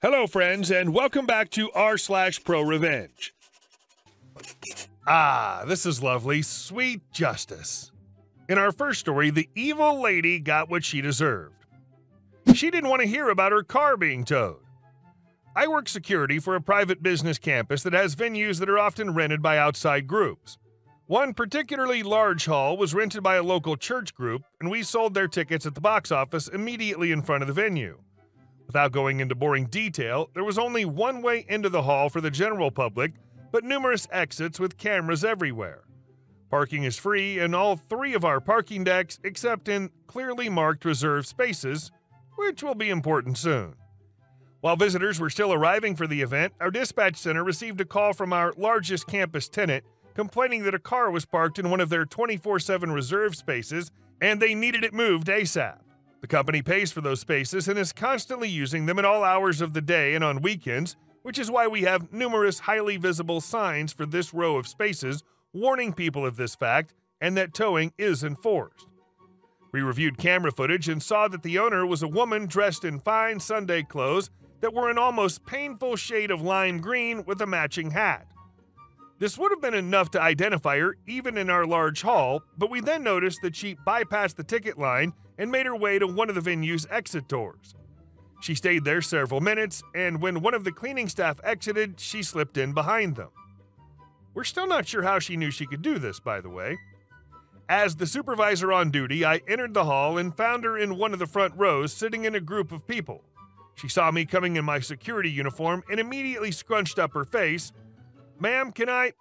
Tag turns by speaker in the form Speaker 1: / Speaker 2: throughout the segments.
Speaker 1: Hello, friends, and welcome back to r/ProRevenge. This is lovely, sweet justice. In our first story, the evil lady got what she deserved. She didn't want to hear about her car being towed. I work security for a private business campus that has venues that are often rented by outside groups. One particularly large hall was rented by a local church group, and we sold their tickets at the box office immediately in front of the venue. Without going into boring detail, there was only one way into the hall for the general public, but numerous exits with cameras everywhere. Parking is free in all 3 of our parking decks, except in clearly marked reserved spaces, which will be important soon. While visitors were still arriving for the event, our dispatch center received a call from our largest campus tenant complaining that a car was parked in one of their 24/7 reserved spaces and they needed it moved ASAP. The company pays for those spaces and is constantly using them at all hours of the day and on weekends, which is why we have numerous highly visible signs for this row of spaces warning people of this fact and that towing is enforced. We reviewed camera footage and saw that the owner was a woman dressed in fine Sunday clothes that were an almost painful shade of lime green with a matching hat. This would have been enough to identify her even in our large hall, but we then noticed that she bypassed the ticket line and made her way to one of the venue's exit doors. She stayed there several minutes, and when one of the cleaning staff exited, she slipped in behind them. We're still not sure how she knew she could do this, by the way. As the supervisor on duty, I entered the hall and found her in one of the front rows sitting in a group of people. She saw me coming in my security uniform and immediately scrunched up her face. "Ma'am, can I—"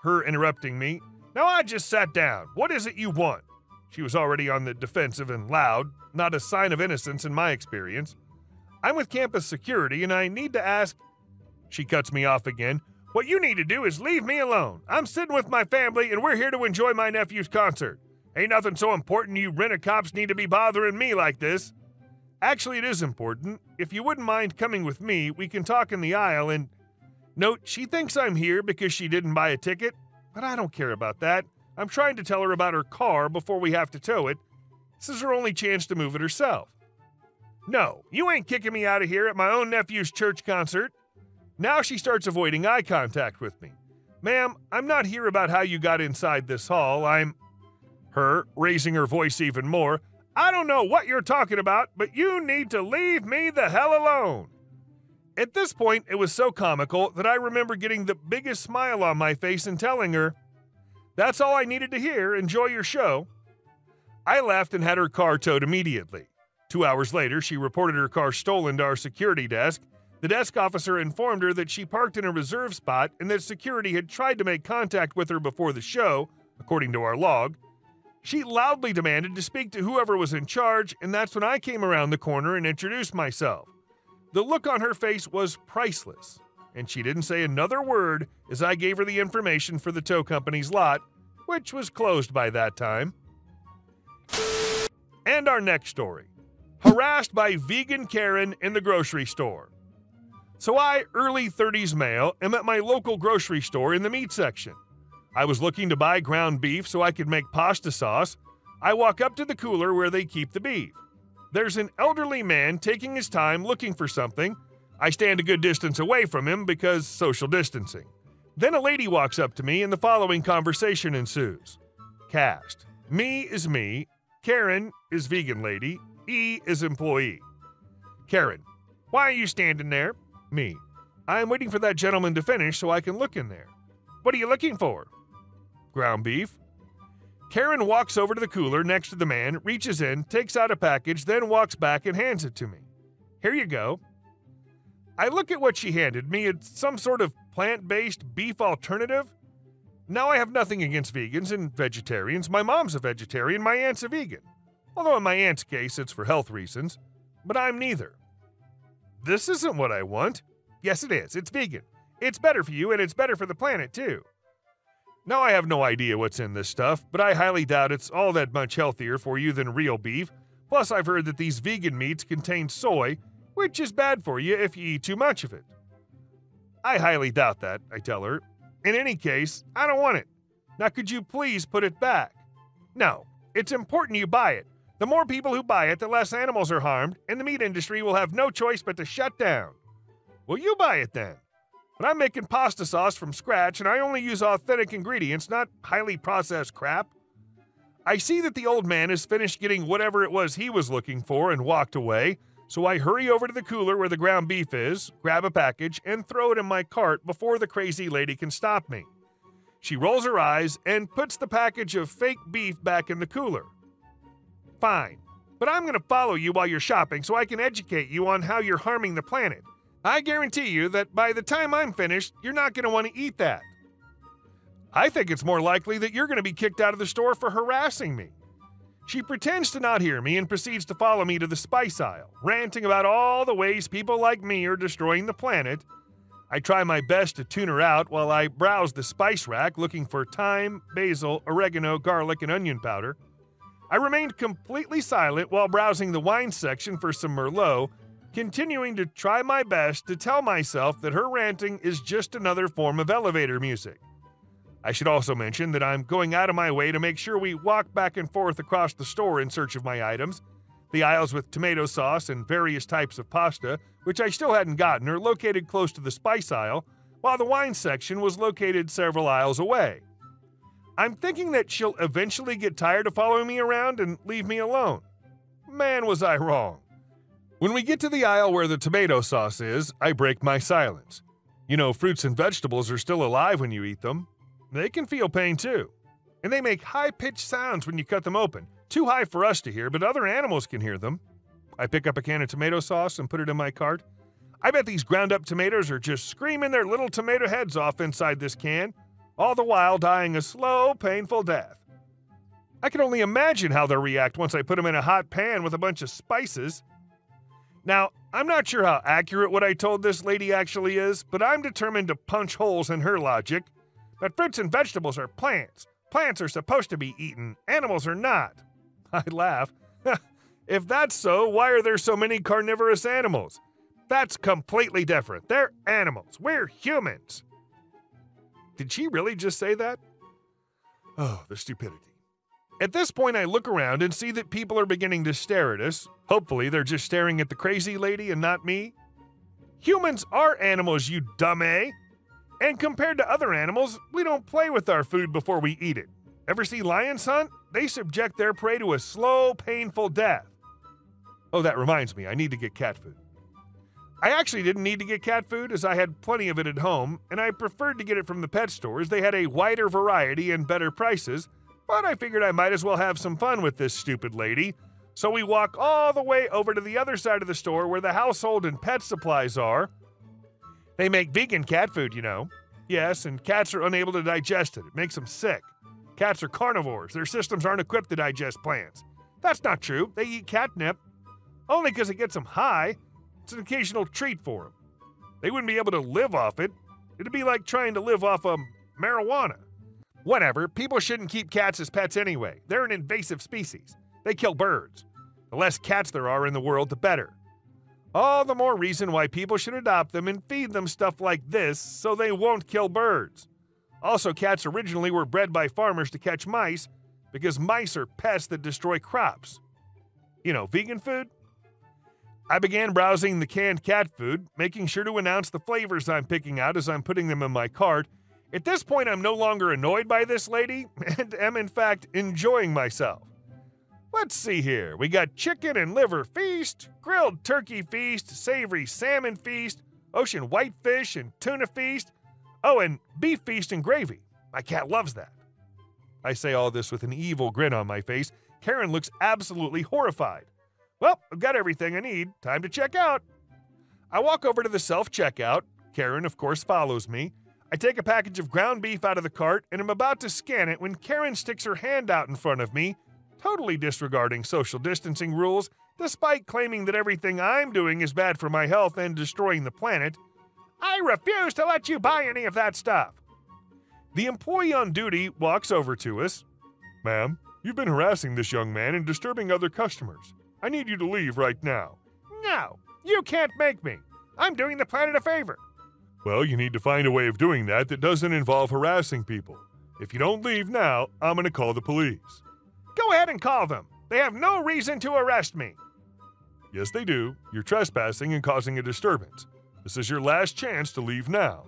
Speaker 1: Her interrupting me. "No, I just sat down. What is it you want?" She was already on the defensive and loud, not a sign of innocence in my experience. "I'm with campus security and I need to ask—" She cuts me off again. "What you need to do is leave me alone. I'm sitting with my family and we're here to enjoy my nephew's concert. Ain't nothing so important you rent-a-cops need to be bothering me like this." Actually, it is important. If you wouldn't mind coming with me, we can talk in the aisle and— Note, she thinks I'm here because she didn't buy a ticket, but I don't care about that. I'm trying to tell her about her car before we have to tow it. This is her only chance to move it herself. "No, you ain't kicking me out of here at my own nephew's church concert." Now she starts avoiding eye contact with me. "Ma'am, I'm not here about how you got inside this hall. Her, raising her voice even more. "I don't know what you're talking about, but you need to leave me the hell alone." At this point, it was so comical that I remember getting the biggest smile on my face and telling her, "That's all I needed to hear. Enjoy your show." I laughed and had her car towed immediately. 2 hours later, she reported her car stolen to our security desk. The desk officer informed her that she parked in a reserve spot and that security had tried to make contact with her before the show, according to our log. She loudly demanded to speak to whoever was in charge, and that's when I came around the corner and introduced myself. The look on her face was priceless, and she didn't say another word as I gave her the information for the tow company's lot, which was closed by that time. And our next story. Harassed by vegan Karen in the grocery store. So I, early 30s male, am at my local grocery store in the meat section. I was looking to buy ground beef so I could make pasta sauce. I walk up to the cooler where they keep the beef. There's an elderly man taking his time looking for something. I stand a good distance away from him because social distancing. Then a lady walks up to me and the following conversation ensues. Cast. Me is me. Karen is vegan lady. E is employee. Karen. Why are you standing there? Me. I'm waiting for that gentleman to finish so I can look in there. What are you looking for? Ground beef. Karen walks over to the cooler next to the man, reaches in, takes out a package, then walks back and hands it to me. Here you go. I look at what she handed me. It's some sort of plant-based beef alternative. Now I have nothing against vegans and vegetarians. My mom's a vegetarian, my aunt's a vegan. Although in my aunt's case, it's for health reasons. But I'm neither. This isn't what I want. Yes, it is. It's vegan. It's better for you, and it's better for the planet, too. Now I have no idea what's in this stuff, but I highly doubt it's all that much healthier for you than real beef. Plus, I've heard that these vegan meats contain soy, which is bad for you if you eat too much of it. I highly doubt that, I tell her. In any case, I don't want it. Now could you please put it back? No, it's important you buy it. The more people who buy it, the less animals are harmed, and the meat industry will have no choice but to shut down. Well, you buy it then. But I'm making pasta sauce from scratch and I only use authentic ingredients, not highly processed crap. I see that the old man has finished getting whatever it was he was looking for and walked away, so I hurry over to the cooler where the ground beef is, grab a package, and throw it in my cart before the crazy lady can stop me. She rolls her eyes and puts the package of fake beef back in the cooler. Fine, but I'm going to follow you while you're shopping so I can educate you on how you're harming the planet. I guarantee you that by the time I'm finished, you're not going to want to eat that. I think it's more likely that you're going to be kicked out of the store for harassing me. She pretends to not hear me and proceeds to follow me to the spice aisle, ranting about all the ways people like me are destroying the planet. I try my best to tune her out while I browse the spice rack looking for thyme, basil, oregano, garlic, and onion powder. I remained completely silent while browsing the wine section for some Merlot, continuing to try my best to tell myself that her ranting is just another form of elevator music. I should also mention that I'm going out of my way to make sure we walk back and forth across the store in search of my items. The aisles with tomato sauce and various types of pasta, which I still hadn't gotten, are located close to the spice aisle, while the wine section was located several aisles away. I'm thinking that she'll eventually get tired of following me around and leave me alone. Man, was I wrong. When we get to the aisle where the tomato sauce is, I break my silence. You know, fruits and vegetables are still alive when you eat them. They can feel pain too. And they make high-pitched sounds when you cut them open. Too high for us to hear, but other animals can hear them. I pick up a can of tomato sauce and put it in my cart. I bet these ground-up tomatoes are just screaming their little tomato heads off inside this can, all the while dying a slow, painful death. I can only imagine how they'll react once I put them in a hot pan with a bunch of spices. Now, I'm not sure how accurate what I told this lady actually is, but I'm determined to punch holes in her logic. But fruits and vegetables are plants. Plants are supposed to be eaten. Animals are not. I laugh. If that's so, why are there so many carnivorous animals? That's completely different. They're animals. We're humans. Did she really just say that? Oh, the stupidity. At this point, I look around and see that people are beginning to stare at us. Hopefully, they're just staring at the crazy lady and not me. Humans are animals, you dumb A. And compared to other animals, we don't play with our food before we eat it. Ever see lions hunt? They subject their prey to a slow, painful death. Oh, that reminds me, I need to get cat food. I actually didn't need to get cat food as I had plenty of it at home, and I preferred to get it from the pet stores. They had a wider variety and better prices, but I figured I might as well have some fun with this stupid lady. So we walk all the way over to the other side of the store where the household and pet supplies are. They make vegan cat food, you know. Yes, and cats are unable to digest it. It makes them sick. Cats are carnivores. Their systems aren't equipped to digest plants. That's not true. They eat catnip. Only because it gets them high. It's an occasional treat for them. They wouldn't be able to live off it. It'd be like trying to live off marijuana. Whatever, people shouldn't keep cats as pets anyway. They're an invasive species. They kill birds. The less cats there are in the world, the better. All the more reason why people should adopt them and feed them stuff like this so they won't kill birds. Also, cats originally were bred by farmers to catch mice because mice are pests that destroy crops. You know, vegan food? I began browsing the canned cat food, making sure to announce the flavors I'm picking out as I'm putting them in my cart. At this point, I'm no longer annoyed by this lady and am in fact enjoying myself. Let's see here. We got chicken and liver feast, grilled turkey feast, savory salmon feast, ocean whitefish and tuna feast. Oh, and beef feast and gravy. My cat loves that. I say all this with an evil grin on my face. Karen looks absolutely horrified. Well, I've got everything I need. Time to check out. I walk over to the self-checkout. Karen, of course, follows me. I take a package of ground beef out of the cart and am about to scan it when Karen sticks her hand out in front of me, totally disregarding social distancing rules, despite claiming that everything I'm doing is bad for my health and destroying the planet. I refuse to let you buy any of that stuff. The employee on duty walks over to us. Ma'am, you've been harassing this young man and disturbing other customers. I need you to leave right now. No, you can't make me. I'm doing the planet a favor. Well, you need to find a way of doing that doesn't involve harassing people. If you don't leave now, I'm going to call the police. Go ahead and call them. They have no reason to arrest me. Yes, they do. You're trespassing and causing a disturbance. This is your last chance to leave now.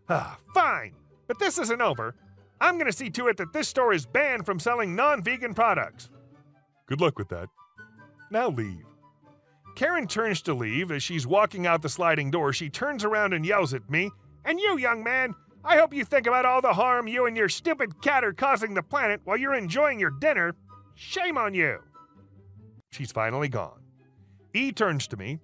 Speaker 2: Fine, but this isn't over. I'm gonna see to it that this store is banned from selling non-vegan products.
Speaker 1: Good luck with that. Now leave.
Speaker 2: Karen turns to leave. As she's walking out the sliding door, she turns around and yells at me, "And you, young man, I hope you think about all the harm you and your stupid cat are causing the planet while you're enjoying your dinner. Shame on you."
Speaker 1: She's finally gone. E turns to me.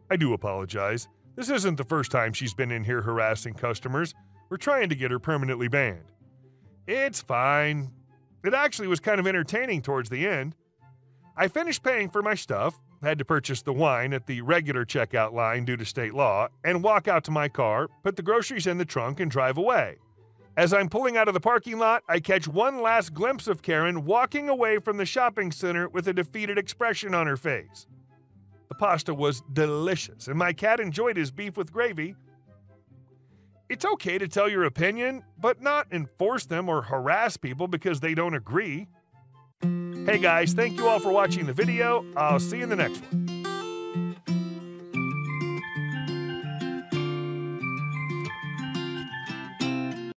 Speaker 1: I do apologize. This isn't the first time she's been in here harassing customers. We're trying to get her permanently banned. It's fine. It actually was kind of entertaining towards the end. I finished paying for my stuff, had to purchase the wine at the regular checkout line due to state law, and walk out to my car, put the groceries in the trunk, and drive away. As I'm pulling out of the parking lot, I catch one last glimpse of Karen walking away from the shopping center with a defeated expression on her face. The pasta was delicious, and my cat enjoyed his beef with gravy. It's okay to tell your opinion, but not enforce them or harass people because they don't agree. Hey guys, thank you all for watching the video. I'll see you in the next one.